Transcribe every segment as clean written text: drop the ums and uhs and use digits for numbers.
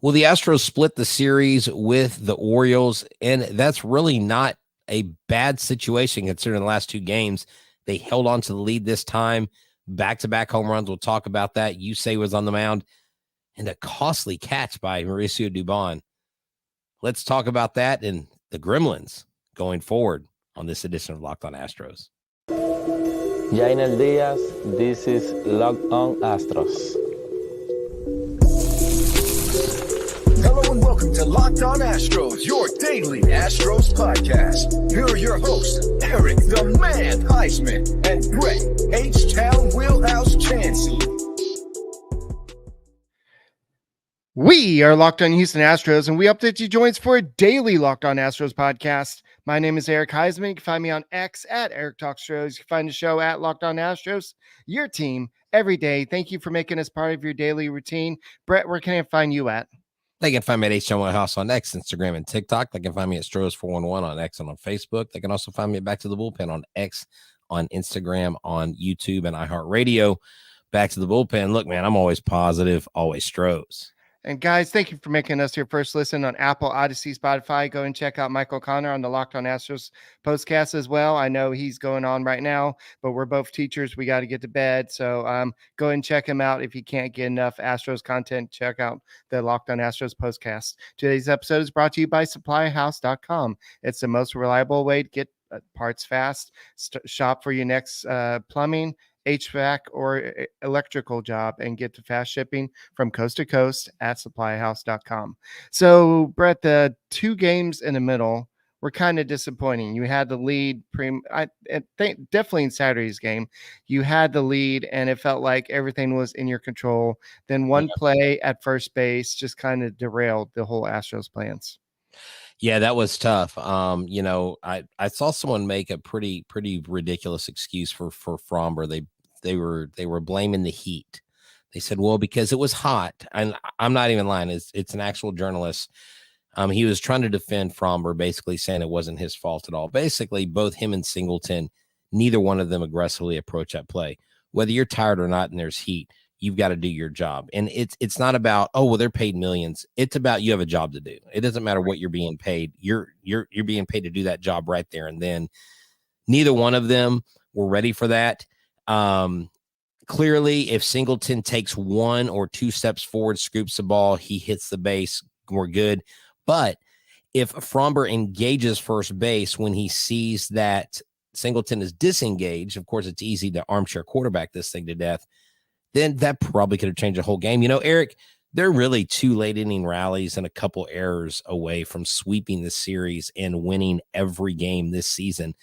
Well, the Astros split the series with the Orioles, and that's really not a bad situation considering the last two games. They held on to the lead this time. Back-to-back home runs. We'll talk about that. Yusei was on the mound, and a costly catch by Mauricio Dubon. Let's talk about that and the Gremlins going forward on this edition of Locked On Astros. Yainer Diaz, this is Locked On Astros. Hello and welcome to Locked On Astros, your daily Astros podcast. Here are your hosts, Eric the Man Huysman and Brett H-Town Wheelhouse Chancey. We are Locked On Houston Astros, and we update you joints for a daily Locked On Astros podcast. My name is Eric Huysman. You can find me on X at Eric Talks Astros. You can find the show at Locked On Astros, your team every day. Thank you for making us part of your daily routine. Brett, where can I find you at? They can find me at H-Town Wheelhouse on X, Instagram, and TikTok. They can find me at Stros411 on X and on Facebook. They can also find me at Back to the Bullpen on X, on Instagram, on YouTube, and iHeartRadio. Back to the Bullpen. Look, man, I'm always positive, always Stros. And guys, thank you for making us your first listen on Apple, Odyssey, Spotify. Go and check out Michael Connor on the Locked On Astros postcast as well. I know he's going on right now, but we're both teachers. We got to get to bed. So go and check him out. If you can't get enough Astros content, check out the Locked On Astros postcast. Today's episode is brought to you by SupplyHouse.com. It's the most reliable way to get parts fast. Shop for your next plumbing, HVAC, or electrical job and get to fast shipping from coast to coast at supplyhouse.com. So, Brett, the two games in the middle were kind of disappointing. You had the lead, I think definitely in Saturday's game, you had the lead and it felt like everything was in your control. Then one play at first base just kind of derailed the whole Astros plans. Yeah, that was tough. I saw someone make a pretty ridiculous excuse for Fromber. They were blaming the heat. They said, well, because it was hot. And I'm not even lying. It's an actual journalist. He was trying to defend Fromber, basically saying it wasn't his fault at all. Basically, both him and Singleton, neither one of them aggressively approach that play. Whether you're tired or not and there's heat, you've got to do your job. And it's not about, oh, well, they're paid millions. It's about you have a job to do. It doesn't matter what you're being paid. You're being paid to do that job right there. And then neither one of them were ready for that. Clearly, if Singleton takes one or two steps forward, scoops the ball, he hits the base, we're good. But if Fromber engages first base when he sees that Singleton is disengaged, of course, it's easy to armchair quarterback this thing to death, then that probably could have changed the whole game. Eric, they're really two late inning rallies and a couple errors away from sweeping the series and winning every game this season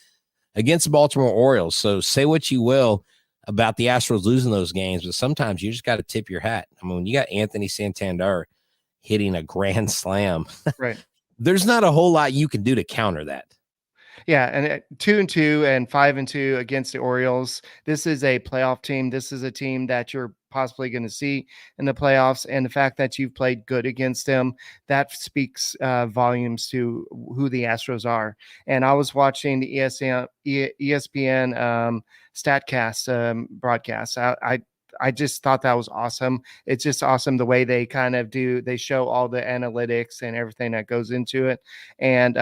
against the Baltimore Orioles. So say what you will about the Astros losing those games, but sometimes you just got to tip your hat. I mean, when you got Anthony Santander hitting a grand slam, right? There's not a whole lot you can do to counter that. Yeah, and 2-2 and 5-2 against the Orioles. This is a playoff team. This is a team that you're possibly going to see in the playoffs, and the fact that you've played good against them, that speaks volumes to who the Astros are. And I was watching the ESPN StatCast broadcast. I just thought that was awesome. It's just awesome the way they kind of they show all the analytics and everything that goes into it. And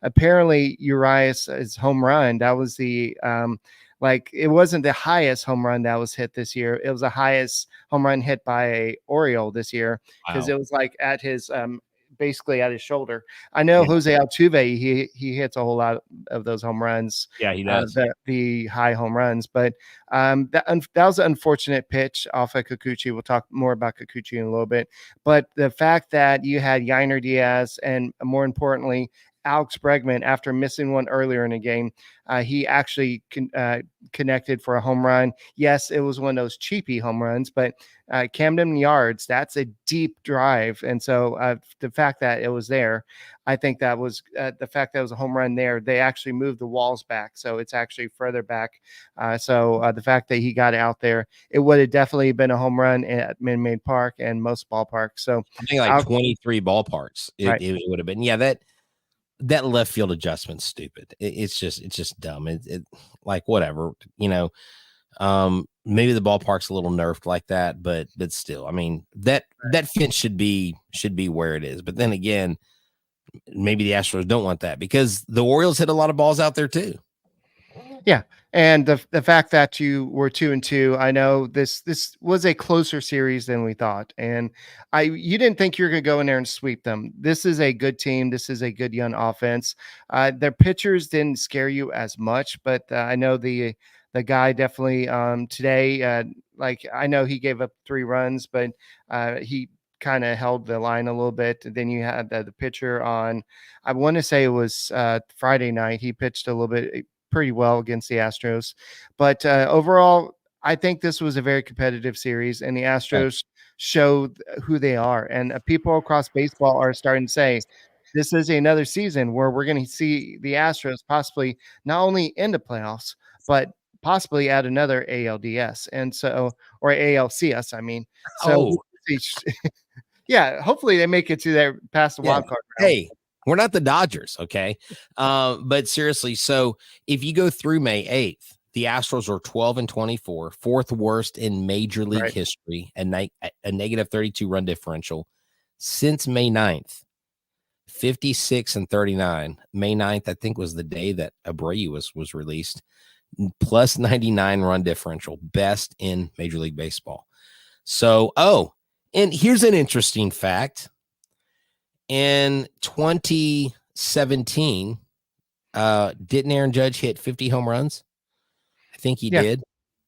apparently Urias's home run, that was the it wasn't the highest home run that was hit this year. It was the highest home run hit by a Oriole this year, because It was like at his basically at his shoulder. I know Jose Altuve, he hits a whole lot of those home runs. Yeah, he does. The high home runs, but that was an unfortunate pitch off of Kikuchi. We'll talk more about Kikuchi in a little bit. But the fact that you had Yainer Diaz and, more importantly, Alex Bregman, after missing one earlier in the game, he actually connected for a home run. Yes, it was one of those cheapy home runs, but Camden Yards, that's a deep drive. And so the fact that it was there, I think that was the fact that it was a home run there. They actually moved the walls back, so it's actually further back. So the fact that he got out there, it would have definitely been a home run at Minute Maid Park and most ballparks. So I think 23 ballparks it would have been. Yeah, that left field adjustment's stupid. It's just dumb. It like whatever, Maybe the ballpark's a little nerfed like that, but still, I mean, that fence should be where it is. But then again, maybe the Astros don't want that because the Orioles hit a lot of balls out there too. Yeah. And the fact that you were 2-2, I know this was a closer series than we thought. And you didn't think you were going to go in there and sweep them. This is a good team. This is a good young offense. Their pitchers didn't scare you as much, but I know the guy definitely today, like I know he gave up 3 runs, but he kind of held the line a little bit. Then you had the pitcher on, I want to say it was Friday night. He pitched a little bit pretty well against the Astros, but overall, I think this was a very competitive series, and the Astros showed who they are. And people across baseball are starting to say, this is another season where we're going to see the Astros possibly not only in the playoffs, but possibly add another ALDS and so, or ALCS. I mean, so yeah, hopefully they make it to their past the wild card round. Hey, we're not the Dodgers, okay? But seriously, so if you go through May 8th, the Astros are 12-24, fourth worst in Major League history, a negative 32 run differential. Since May 9th, 56-39. May 9th, I think, was the day that Abreu was released. Plus 99 run differential, best in Major League Baseball. So, and here's an interesting fact. In 2017, didn't Aaron Judge hit 50 home runs? I think he did.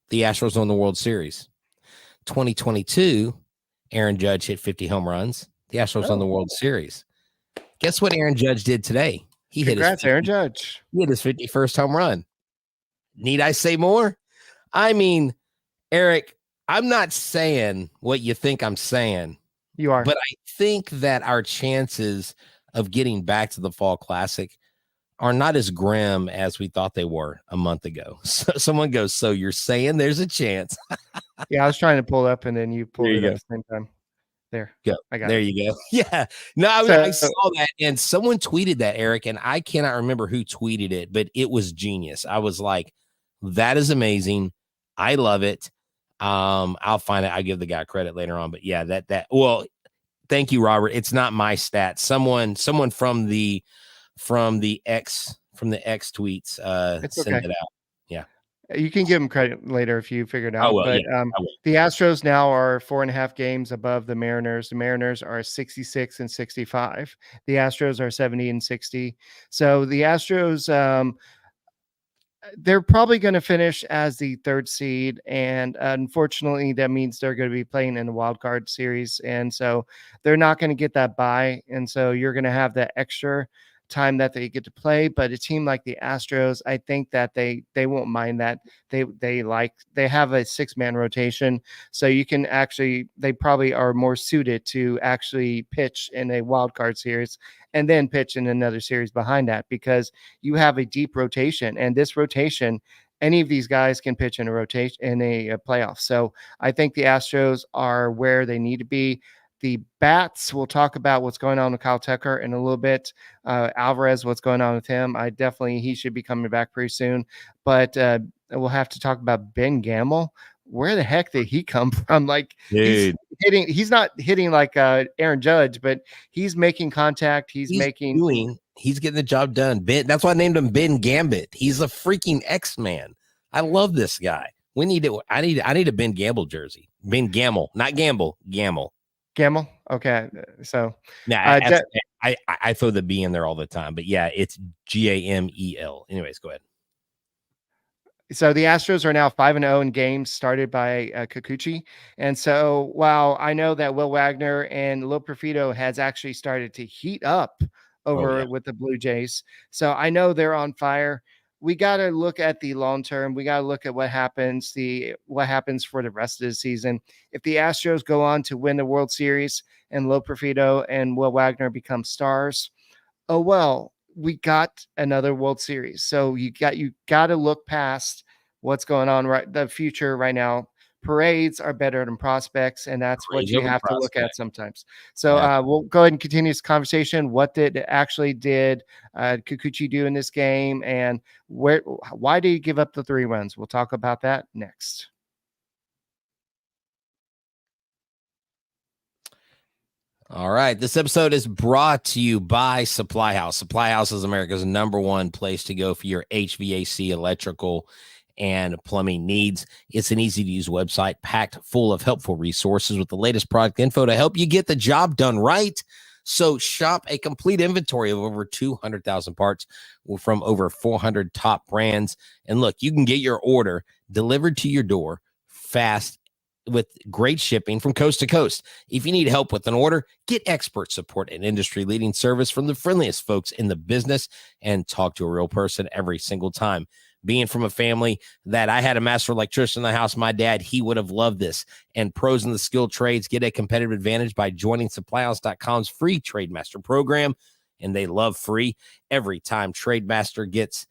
The Astros won the World Series. 2022, Aaron Judge hit 50 home runs. The Astros won the World Series. Guess what Aaron Judge did today? Congrats, Aaron Judge. He hit his 51st home run. Need I say more? I mean, Eric, I'm not saying what you think I'm saying. You are. But I think that our chances of getting back to the Fall Classic are not as grim as we thought they were a month ago. So someone goes, so you're saying there's a chance? Yeah, I was trying to pull it up, and then you pulled it at the same time. There. Go. I got there it. You go. Yeah. No, I saw that, and someone tweeted that, Eric, and I cannot remember who tweeted it, but it was genius. I was like, that is amazing. I love it. I'll find it. I'll give the guy credit later on, but yeah, well, thank you, Robert. It's not my stat. Someone from the X tweets sent it out. Yeah. You can give him credit later if you figure it out. But the Astros now are 4.5 games above the Mariners. The Mariners are 66-65. The Astros are 70-60. So the Astros, they're probably going to finish as the 3rd seed, and unfortunately that means they're going to be playing in the wild card series, and so they're not going to get that bye, and so you're going to have that extra time that they get to play. But a team like the Astros, I think that they won't mind that. They have a 6-man rotation, so you can they probably are more suited to actually pitch in a wild card series and then pitch in another series behind that, because you have a deep rotation, and this rotation, any of these guys can pitch in a rotation in a playoff. So I think the Astros are where they need to be. The bats, we'll talk about what's going on with Kyle Tucker in a little bit. Alvarez, what's going on with him? He should be coming back pretty soon. But we'll have to talk about Ben Gamble. Where the heck did he come from? Like, dude, he's not hitting like Aaron Judge, but he's making contact. He's getting the job done. That's why I named him Ben Gambit. He's a freaking X-Man. I love this guy. I need a Ben Gamble jersey. Ben Gamble, not Gamble, Gamble. Gamble. Okay. So I throw the B in there all the time, but yeah, it's Gamel. Anyways, go ahead. So the Astros are now 5-0 in games started by Kikuchi. And so while I know that Will Wagner and Lil Perfido has actually started to heat up with the Blue Jays, so I know they're on fire. We got to look at the long term. We got to look at what happens for the rest of the season. If the Astros go on to win the World Series and Lil Perfido and Will Wagner become stars, we got another World Series. So you got to look past what's going on the future right now. parades are better than prospects, and that's what Parades you over have to look at prospect. sometimes. So we'll go ahead and continue this conversation. What did Kikuchi do in this game, and why did he give up the 3 runs? We'll talk about that next. All right. This episode is brought to you by Supply House. Supply House is America's #1 place to go for your HVAC, electrical, and plumbing needs. It's an easy-to-use website packed full of helpful resources with the latest product info to help you get the job done right. So shop a complete inventory of over 200,000 parts from over 400 top brands. And look, you can get your order delivered to your door fast with great shipping from coast to coast. If you need help with an order, get expert support and industry-leading service from the friendliest folks in the business and talk to a real person every single time. Being from a family that I had a master electrician in the house, my dad, he would have loved this. And pros in the skilled trades get a competitive advantage by joining SupplyHouse.com's free TradeMaster program. And they love free. Every TradeMaster gets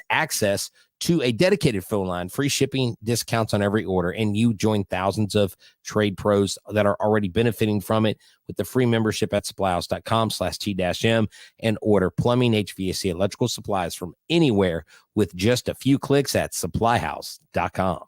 access to a dedicated phone line, free shipping, discounts on every order, and you join thousands of trade pros that are already benefiting from it with the free membership at supplyhouse.com/T-M and order plumbing, HVAC, electrical supplies from anywhere with just a few clicks at supplyhouse.com.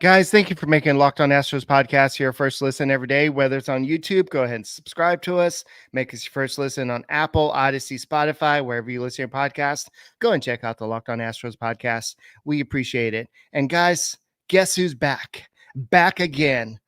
Guys, thank you for making Locked On Astros podcast your first listen every day. Whether it's on YouTube, go ahead and subscribe to us. Make us your first listen on Apple, Odyssey, Spotify, wherever you listen to your podcast. Go and check out the Locked On Astros podcast. We appreciate it. And guys, guess who's back? Back again.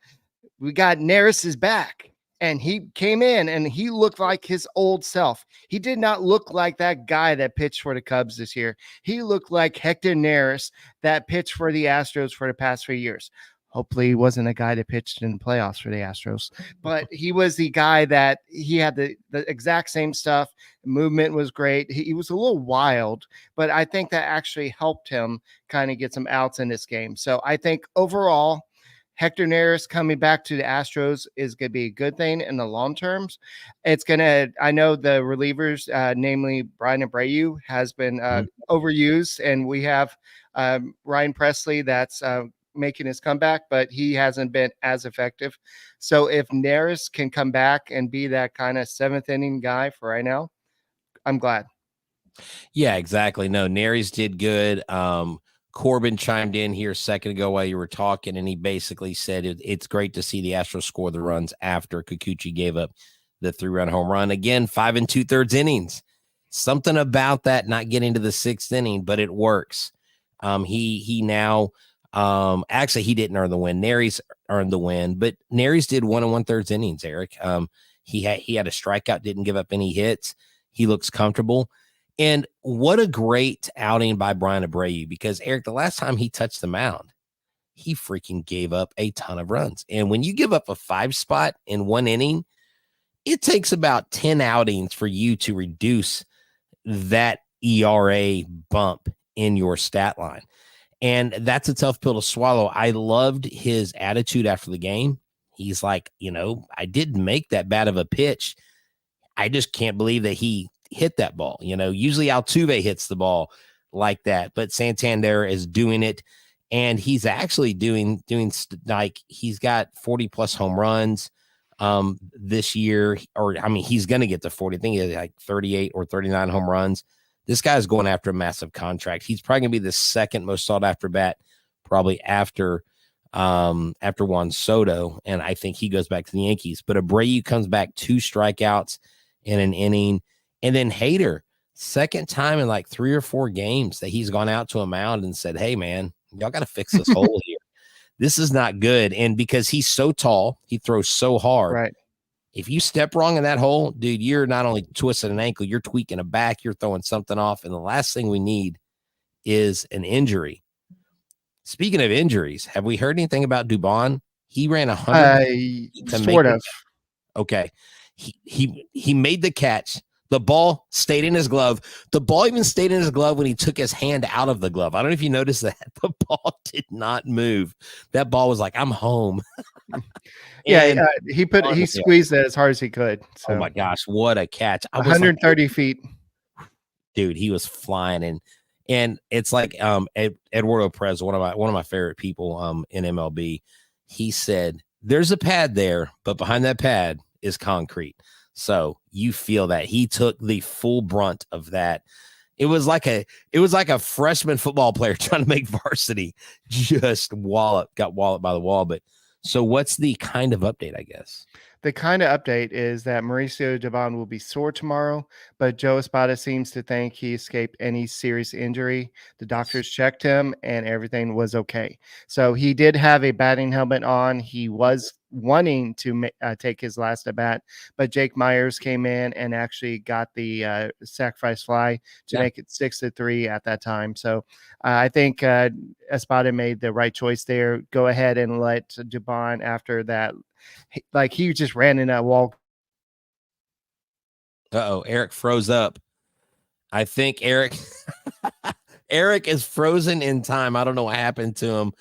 We got Neris is back. And he came in and he looked like his old self. He did not look like that guy that pitched for the Cubs this year. He looked like Hector Neris that pitched for the Astros for the past 3 years. Hopefully he wasn't a guy that pitched in the playoffs for the Astros, but he was the guy that he had the exact same stuff. The movement was great. He was a little wild, but I think that actually helped him kind of get some outs in this game. So I think overall, Hector Neris coming back to the Astros is going to be a good thing in the long terms. It's going to, I know the relievers, namely Brian Abreu, has been overused, and we have Ryan Presley that's making his comeback, but he hasn't been as effective. So if Neris can come back and be that kind of 7th inning guy for right now, I'm glad. Yeah, exactly. No, Neris did good. Corbin chimed in here a second ago while you were talking, and he basically said it's great to see the Astros score the runs after Kikuchi gave up the 3-run home run. Again, 5 2/3 innings. Something about that not getting to the 6th inning, but it works. He now actually he didn't earn the win. Neris earned the win, but Neris did 1 1/3 innings, Eric. He had a strikeout, didn't give up any hits. He looks comfortable. And what a great outing by Brian Abreu, because, Eric, the last time he touched the mound, he freaking gave up a ton of runs. And when you give up a 5 spot in 1 inning, it takes about 10 outings for you to reduce that ERA bump in your stat line. And that's a tough pill to swallow. I loved his attitude after the game. He's like, I didn't make that bad of a pitch. I just can't believe that he hit that ball. Usually Altuve hits the ball like that, but Santander is doing it, and he's actually doing like he's got 40 plus home runs this year, he's going to get to 40. I think he has like 38 or 39 home runs. This guy's going after a massive contract. He's probably going to be the 2nd most sought after bat, probably after Juan Soto, and I think he goes back to the Yankees. But Abreu comes back 2 strikeouts in an inning. And then Hader, 2nd time in like 3 or 4 games that he's gone out to a mound and said, hey, man, y'all got to fix this hole here. This is not good. And because he's so tall, he throws so hard. Right. If you step wrong in that hole, dude, you're not only twisting an ankle, you're tweaking a back, you're throwing something off. And the last thing we need is an injury. Speaking of injuries, have we heard anything about Dubon? He ran 100. Sort of. Okay. He made the catch. The ball stayed in his glove. The ball even stayed in his glove when he took his hand out of the glove. I don't know if you noticed that. The ball did not move. That ball was like, I'm home. Yeah, he squeezed it as hard as he could. So. Oh my gosh, what a catch. 130 feet. Dude, he was flying. And it's like Eduardo Perez, one of my favorite people in MLB. He said, "There's a pad there, but behind that pad is concrete." So you feel that he took the full brunt of that. It was like a freshman football player trying to make varsity, just got walloped by the wall. But so what's the kind of update, I guess? The kind of update is that Mauricio Dubon will be sore tomorrow, but Joe Espada seems to think he escaped any serious injury. The doctors checked him and everything was okay. So he did have a batting helmet on. He was wanting to take his last at bat, but Jake Myers came in and actually got the sacrifice fly to make it 6-3 at that time. So I think Espada made the right choice there. Go ahead and let Dubon after that. Like he just ran in that wall. Eric froze up. I think Eric is frozen in time. I don't know what happened to him.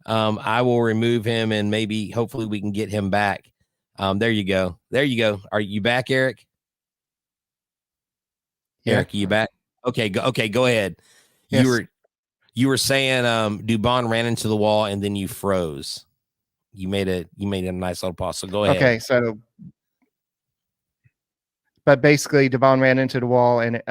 I will remove him and maybe hopefully we can get him back. There you go. Are you back, Eric? Yeah. Eric, are you back? Okay, go ahead. Yes. You were saying Dubon ran into the wall and then you froze. You made a nice little pause. So go ahead. Okay, so but basically Dubon ran into the wall and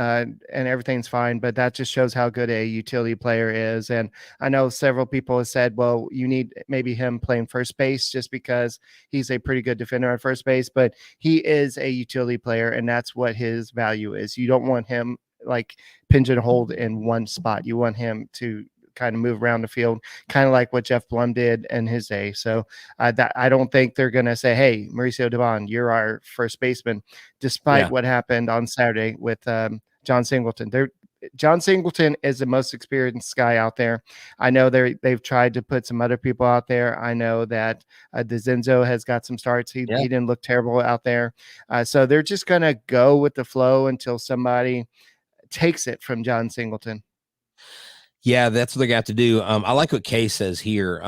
everything's fine, but that just shows how good a utility player is. And I know several people have said, well, you need maybe him playing first base just because he's a pretty good defender at first base, but he is a utility player and that's what his value is. You don't want him like pigeonholed in one spot. You want him to kind of move around the field, kind of like what Jeff Blum did in his day. So that I don't think they're going to say, hey, Mauricio Dubon, you're our first baseman, despite what happened on Saturday with John Singleton. John Singleton is the most experienced guy out there. I know they've tried to put some other people out there. I know that DeZenzo has got some starts. He didn't look terrible out there. So they're just going to go with the flow until somebody takes it from John Singleton. Yeah, that's what they're going to have to do. I like what Kay says here.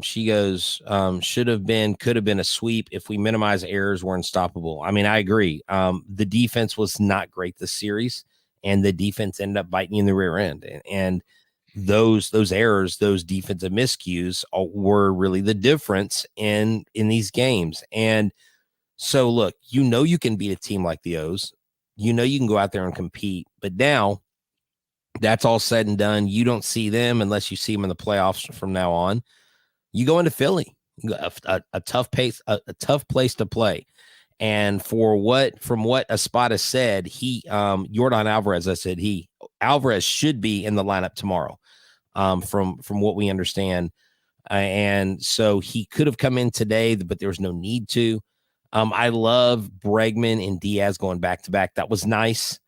She goes, could have been a sweep. If we minimize errors, we're unstoppable. I mean, I agree. The defense was not great this series, and the defense ended up biting you in the rear end. And those errors, those defensive miscues were really the difference in these games. And so, look, you can beat a team like the O's. You can go out there and compete. But now, that's all said and done. You don't see them unless you see them in the playoffs from now on. You go into Philly, a tough place to play. And from what Espada said, Yordan Alvarez, Alvarez should be in the lineup tomorrow. From what we understand. And so he could have come in today, but there was no need to. I love Bregman and Diaz going back to back. That was nice.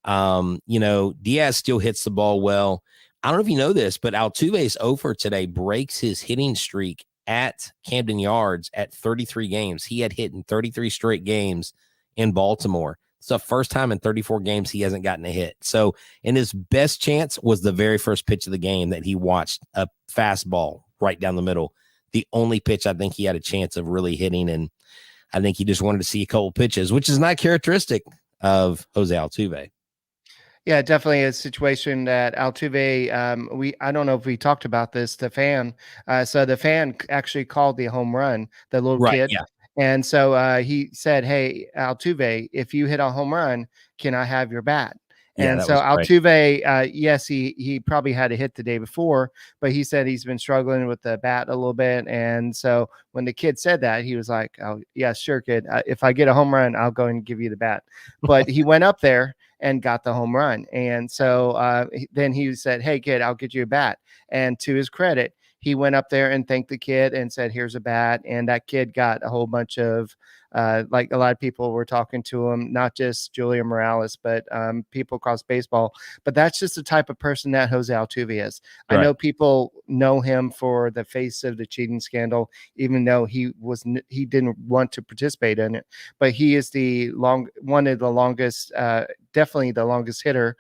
Diaz still hits the ball well. I don't know if you know this, but Altuve's over today breaks his hitting streak at Camden Yards at 33 games. He had hit in 33 straight games in Baltimore. It's the first time in 34 games he hasn't gotten a hit. So, and his best chance was the very first pitch of the game that he watched, a fastball right down the middle. The only pitch I think he had a chance of really hitting, and I think he just wanted to see a couple pitches, which is not characteristic of Jose Altuve. Yeah, definitely a situation that Altuve, I don't know if we talked about this, the fan. So the fan actually called the home run, the little kid. Yeah. And so he said, hey, Altuve, if you hit a home run, can I have your bat? And so Altuve, yes, he probably had a hit the day before, but he said he's been struggling with the bat a little bit. And so when the kid said that, he was like, oh, yeah, sure, kid. If I get a home run, I'll go and give you the bat. But he went up there and got the home run. And so then he said, hey, kid, I'll get you a bat. And to his credit, he went up there and thanked the kid and said, here's a bat. And that kid got a whole bunch of, like a lot of people were talking to him, not just Julia Morales, but people across baseball. But that's just the type of person that Jose Altuve is. Right. I know people know him for the face of the cheating scandal, even though he didn't want to participate in it. But he is one of the longest, definitely the longest hitter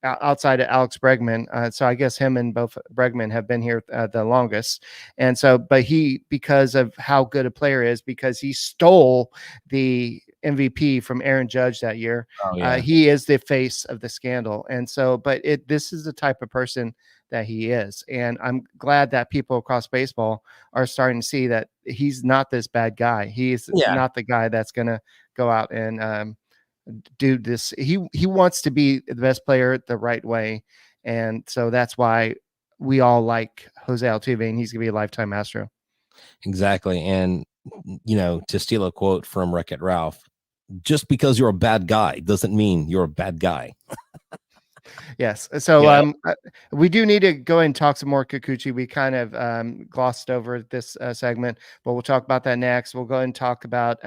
outside of Alex Bregman. So I guess him and both Bregman have been here the longest. And so, but because of how good a player is, because he stole the MVP from Aaron Judge that year. Oh, yeah. He is the face of the scandal. And so, but this is the type of person that he is. And I'm glad that people across baseball are starting to see that he's not this bad guy. He's not the guy that's going to go out and do this. He wants to be the best player the right way. And so that's why we all like Jose Altuve, and he's going to be a lifetime Astro. Exactly. And, to steal a quote from Wreck-It Ralph, just because you're a bad guy doesn't mean you're a bad guy. Yes. So we do need to go and talk some more Kikuchi. We kind of glossed over this segment, but we'll talk about that next. We'll go and talk about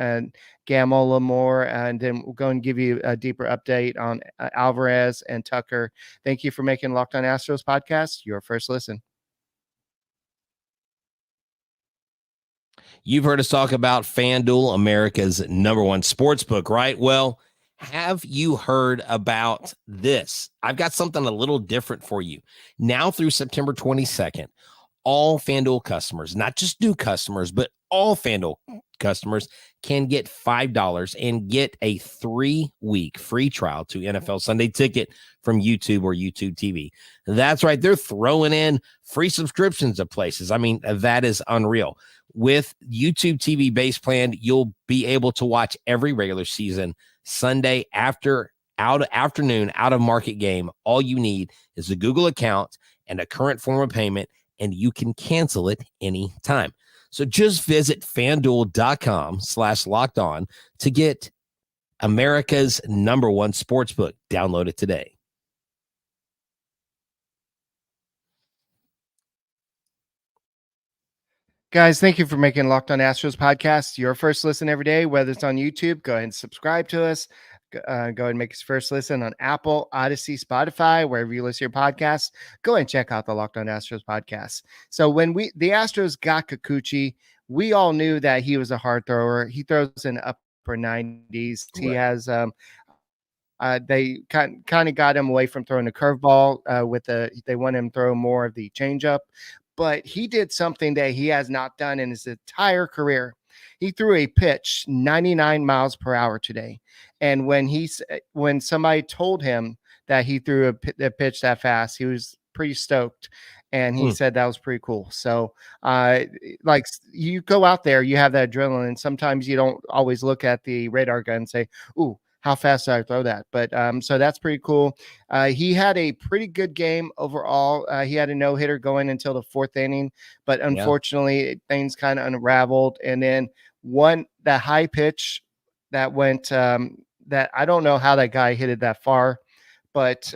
Gamble a little more, and then we'll go and give you a deeper update on Alvarez and Tucker. Thank you for making Locked On Astros podcast your first listen. You've heard us talk about FanDuel, America's #1 sportsbook, right? Well, have you heard about this? I've got something a little different for you. Now through September 22nd, all FanDuel customers, not just new customers, but all FanDuel customers can get $5 and get a 3-week free trial to NFL Sunday Ticket from YouTube or YouTube TV. That's right. They're throwing in free subscriptions to places. I mean, that is unreal. With YouTube TV base plan, you'll be able to watch every regular season Sunday afternoon out of market game. All you need is a Google account and a current form of payment, and you can cancel it anytime. So just visit FanDuel.com/lockedon to get America's #1 sportsbook. Download it today. Guys, thank you for making Locked On Astros podcast your first listen every day, whether it's on YouTube. Go ahead and subscribe to us. Go ahead and make us first listen on Apple, Odyssey, Spotify, wherever you listen to your podcasts. Go ahead and check out the Locked On Astros podcast. So when the Astros got Kikuchi, we all knew that he was a hard thrower. He throws in upper 90s. Right. He has they kind of got him away from throwing the curveball they want him to throw more of the changeup. But he did something that he has not done in his entire career. He threw a pitch 99 miles per hour today. And when somebody told him that he threw a pitch that fast, he was pretty stoked. And he said that was pretty cool. So like you go out there, you have that adrenaline. Sometimes you don't always look at the radar gun and say, ooh, how fast did I throw that? But so that's pretty cool. He had a pretty good game overall. He had a no-hitter going until the 4th inning, but unfortunately things kind of unraveled. And then that high pitch that went that I don't know how that guy hit it that far, but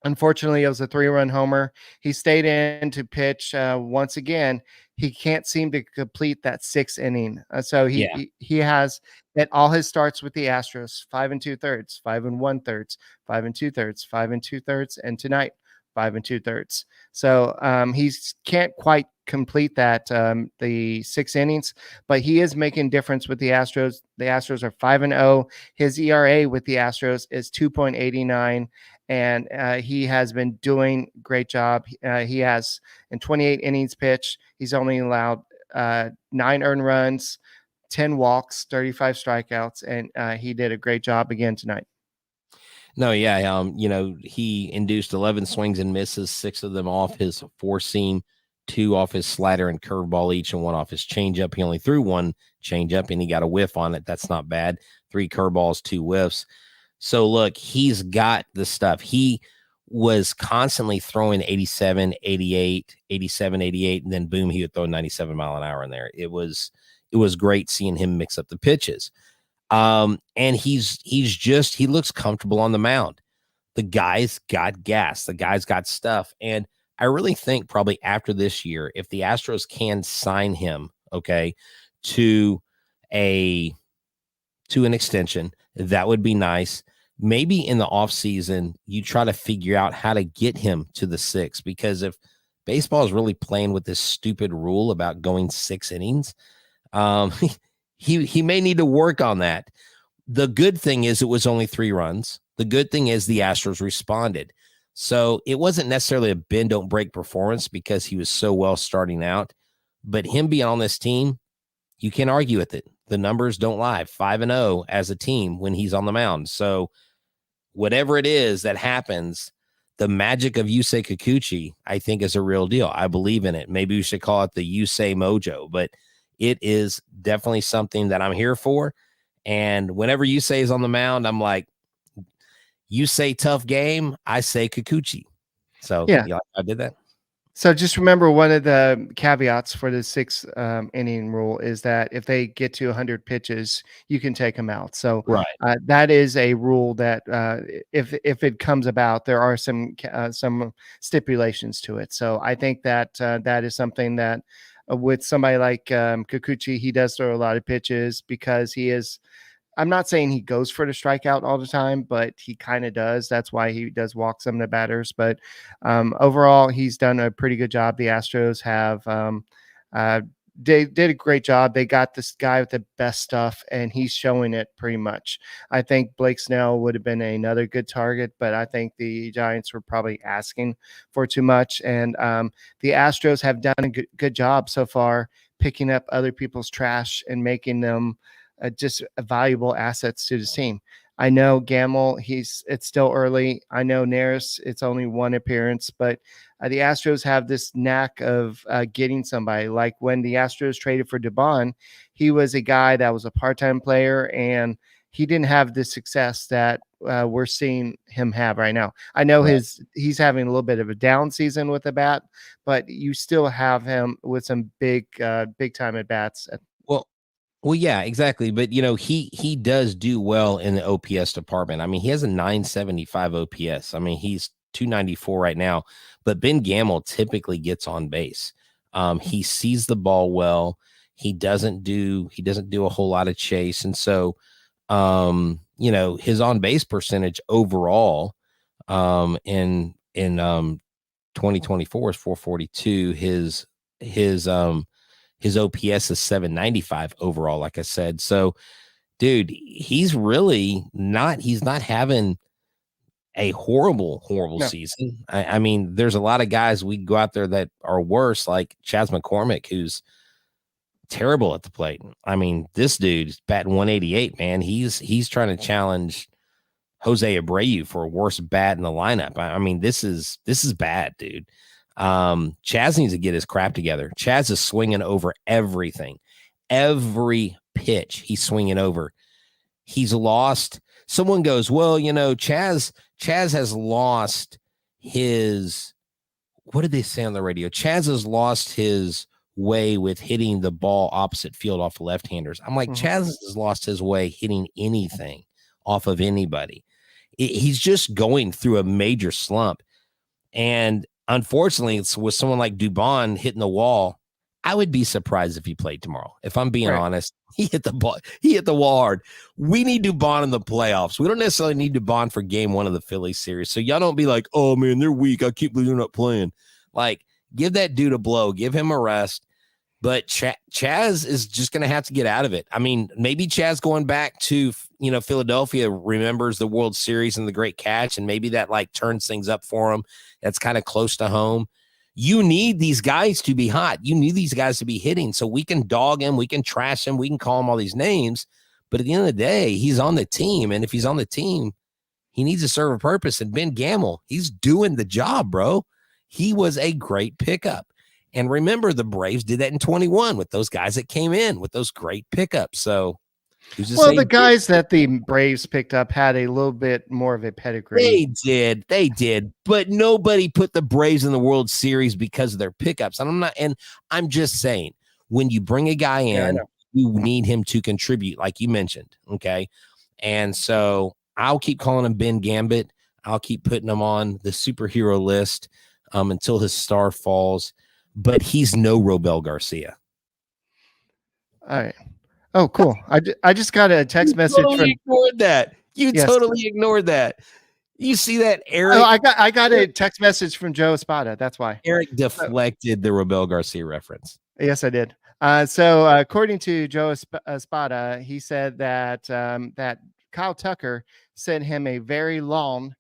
unfortunately it was a 3-run homer. He stayed in to pitch once again. He can't seem to complete that 6th inning. So he has at all his starts with the Astros 5 2/3, 5 1/3, 5 2/3, 5 2/3, and tonight 5 2/3. So he can't quite complete that the 6 innings, but he is making difference with the Astros. The Astros are 5-0. His ERA with the Astros is 2.89. And he has been doing a great job. He has, in 28 innings pitched, he's only allowed 9 earned runs, 10 walks, 35 strikeouts, and he did a great job again tonight. No, yeah, he induced 11 swings and misses, 6 of them off his 4-seam, 2 off his slider and curveball each, and 1 off his changeup. He only threw 1 changeup, and he got a whiff on it. That's not bad. 3 curveballs, 2 whiffs. So look, he's got the stuff. He was constantly throwing 87, 88, 87, 88, and then boom, he would throw 97 mile an hour in there. It was great seeing him mix up the pitches. And he looks comfortable on the mound. The guy's got gas. The guy's got stuff. And I really think probably after this year, if the Astros can sign him, to an extension, that would be nice. Maybe in the offseason, you try to figure out how to get him to the 6, because if baseball is really playing with this stupid rule about going 6 innings, he may need to work on that. The good thing is it was only 3 runs. The good thing is the Astros responded. So it wasn't necessarily a bend don't break performance because he was so well starting out, but him being on this team, you can't argue with it. the numbers don't lie. 5-0 as a team when he's on the mound. So whatever it is that happens, the magic of Yusei Kikuchi, I think, is a real deal. I believe in it. Maybe we should call it the Yusei Mojo, but it is definitely something that I'm here for. And whenever Yusei is on the mound, I'm like, you say tough game, I say Kikuchi. So yeah, I did that. So just remember, one of the caveats for the sixth inning rule is that if they get to 100 pitches, you can take them out. So Right. That is a rule that if it comes about, there are some stipulations to it. So I think that that is something that with somebody like Kikuchi, he does throw a lot of pitches because he is. I'm not saying he goes for the strikeout all the time, but he kind of does. That's why he does walk some of the batters. But overall, he's done a pretty good job. The Astros have they did a great job. They got this guy with the best stuff, and he's showing it pretty much. I think Blake Snell would have been another good target, but I think the Giants were probably asking for too much. And the Astros have done a good job so far picking up other people's trash and making them just valuable assets to the team. I know Gamble, it's still early. I know Neris, it's only one appearance, but the Astros have this knack of getting somebody. Like when the Astros traded for Dubon, he was a guy that was a part-time player, and he didn't have the success that we're seeing him have right now. I know he's having a little bit of a down season with the bat, but you still have him with some big time at bats. Well, yeah, exactly. But, he does do well in the OPS department. I mean, he has a 975 OPS. I mean, he's 294 right now, but Ben Gamble typically gets on base. He sees the ball well. He doesn't do a whole lot of chase. And so, his on base percentage overall, in 2024 is 442. His OPS is 795 overall, like I said. So, dude, he's not having a horrible season. I mean, there's a lot of guys we go out there that are worse, like Chas McCormick, who's terrible at the plate. I mean, this dude's batting 188, man. He's trying to challenge Jose Abreu for a worst bat in the lineup. I mean, this is bad, dude. Chas needs to get his crap together. Chas is swinging over everything. Every pitch he's swinging over. He's lost. Someone goes, well, Chas has lost his, what did they say on the radio? Chas has lost his way with hitting the ball opposite field off of left-handers. I'm like, Chas has lost his way hitting anything off of anybody. He's just going through a major slump. And unfortunately, it's with someone like Dubon hitting the wall. I would be surprised if he played tomorrow. If I'm being honest, he hit the wall hard. We need Dubon in the playoffs. We don't necessarily need Dubon for game 1 of the Phillies series. So y'all don't be like, oh man, they're weak. I can't believe they're not playing. Like, give that dude a blow, give him a rest. But Chas is just going to have to get out of it. I mean, maybe Chas going back to, Philadelphia remembers the World Series and the great catch, and maybe that turns things up for him. That's kind of close to home. You need these guys to be hot. You need these guys to be hitting, so we can dog him, we can trash him, we can call him all these names. But at the end of the day, he's on the team, and if he's on the team, he needs to serve a purpose. And Ben Gamble, he's doing the job, bro. He was a great pickup. And remember, the Braves did that in 21 with those guys that came in with those great pickups. So, the guys that the Braves picked up had a little bit more of a pedigree. They did, but nobody put the Braves in the World Series because of their pickups. And I'm just saying, when you bring a guy in, you need him to contribute, like you mentioned. Okay. And so I'll keep calling him Ben Gambit. I'll keep putting him on the superhero list until his star falls. But he's no Robel Garcia. All right. Oh, cool. I just got a text message totally ignored that. Totally ignored that. You see that, Eric? Oh, I got a text message from Joe Espada. That's why. Eric deflected the Robel Garcia reference. Yes, I did. So according to Joe Espada, he said that that Kyle Tucker sent him a very long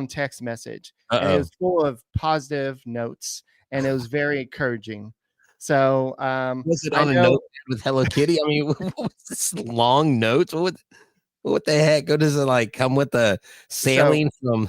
text message. And it was full of positive notes, and it was very encouraging. So Was it I on a know. note with Hello Kitty? I mean, what was this long notes? What the heck? What does it like come with the sailing from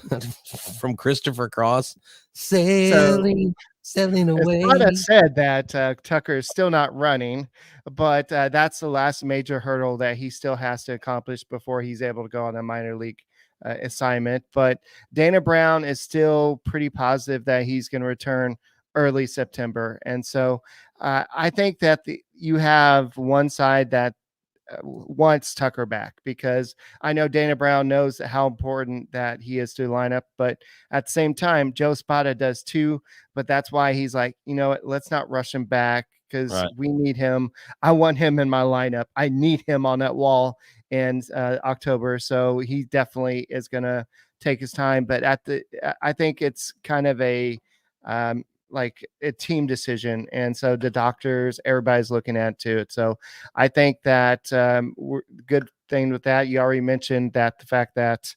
from Christopher Cross? So Sailing Espada away. said that Tucker is still not running, but that's the last major hurdle that he still has to accomplish before he's able to go on a minor league assignment. But Dana Brown is still pretty positive that he's going to return early September. And so I think that you have one side that wants Tucker back, because I know Dana Brown knows how important that he is to the lineup, but at the same time, Joe Spada does too. But that's why he's like, you know what, let's not rush him back because Right. we need him. I want him in my lineup. I need him on that wall in October. So he definitely is going to take his time. But I think it's kind of a, like a team decision. And so the doctors, everybody's looking at it. So I think that good thing with that, you already mentioned that the fact that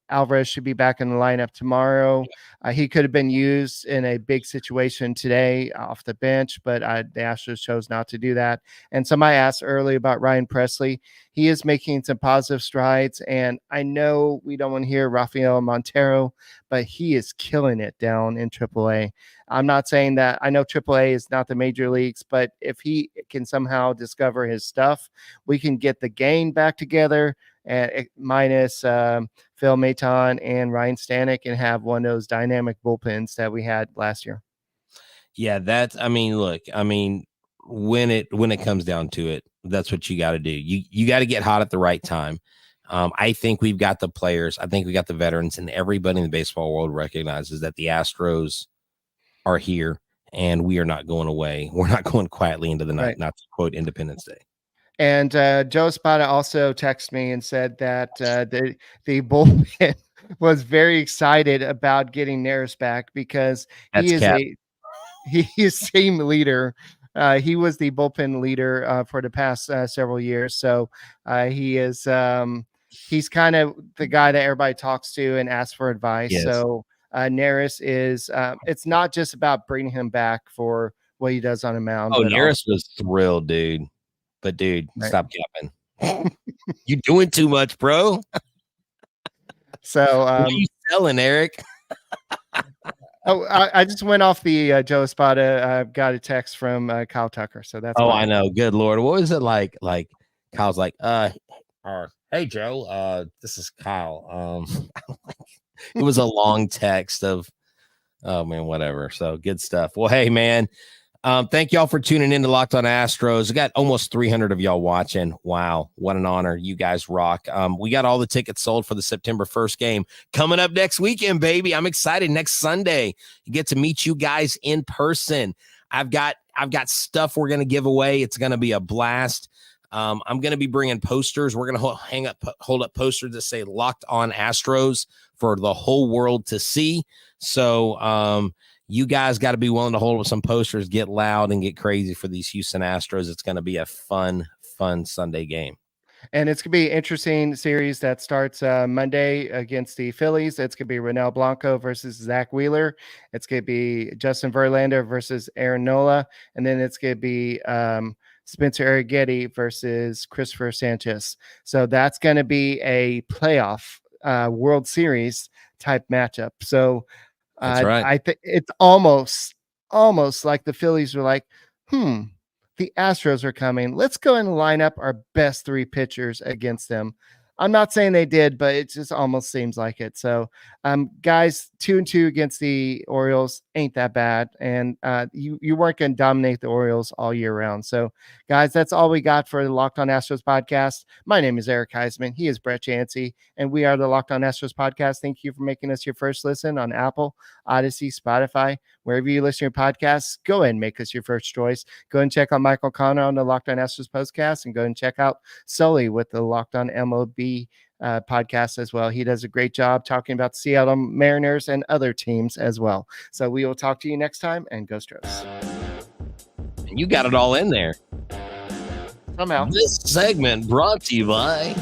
Alvarez should be back in the lineup tomorrow. He could have been used in a big situation today off the bench, but the Astros chose not to do that. And somebody asked earlier about Ryan Presley. He is making some positive strides, and I know we don't want to hear Rafael Montero, but he is killing it down in AAA. I'm not saying that I know AAA is not the major leagues, but if he can somehow discover his stuff, we can get the gang back together and minus Phil Maton and Ryan Stanek and have one of those dynamic bullpens that we had last year. Yeah, look, when it comes down to it, that's what you got to do. You got to get hot at the right time. I think we've got the players. I think we got the veterans, and everybody in the baseball world recognizes that the Astros are here and we are not going away. We're not going quietly into the night, Right. not to quote Independence Day. And Joe Spada also texted me and said that the bullpen was very excited about getting Neris back because That's he is team leader. He was the bullpen leader for the past several years. So he is he's kind of the guy that everybody talks to and asks for advice. Yes. So Neris is it's not just about bringing him back for what he does on a mound. Oh, but Neris was thrilled, dude. But dude, Right. Stop capping. You're doing too much, bro. So what are you selling, Eric? I just went off the Joe Espada. Got a text from Kyle Tucker, so that's. Oh, I know. Good Lord, what was it like? Like Kyle's like, hey Joe, this is Kyle. It was a long text of, oh man, whatever. So good stuff. Well, hey man, thank y'all for tuning in to Locked On Astros. We got almost 300 of y'all watching. Wow, what an honor. You guys rock. We got all the tickets sold for the September 1st game coming up next weekend, baby. I'm excited. Next Sunday, you get to meet you guys in person. I've got stuff we're going to give away. It's going to be a blast. I'm going to be bringing posters. We're going to hold up posters that say Locked On Astros for the whole world to see. So, you guys got to be willing to hold up some posters, get loud, and get crazy for these Houston Astros. It's going to be a fun Sunday game. And it's going to be an interesting series that starts Monday against the Phillies. It's going to be Ronel Blanco versus Zach Wheeler. It's going to be Justin Verlander versus Aaron Nola. And then it's going to be Spencer Arrighetti versus Christopher Sanchez. So that's going to be a playoff World Series type matchup. So that's right. I think it's almost like the Phillies were like, the Astros are coming. Let's go and line up our best three pitchers against them. I'm not saying they did, but it just almost seems like it. So, guys, 2-2 against the Orioles ain't that bad. And you weren't going to dominate the Orioles all year round. So, guys, that's all we got for the Locked On Astros podcast. My name is Eric Huysman. He is Brett Chancey, and we are the Locked On Astros podcast. Thank you for making us your first listen on Apple, Odyssey, Spotify, wherever you listen to your podcasts. Go ahead and make us your first choice. Go and check out Michael Connor on the Locked On Astros podcast, and go and check out Sully with the Locked On MLB podcast as well. He does a great job talking about the Seattle Mariners and other teams as well. So we will talk to you next time, and go Astros. And you got it all in there. Somehow. This segment brought to you by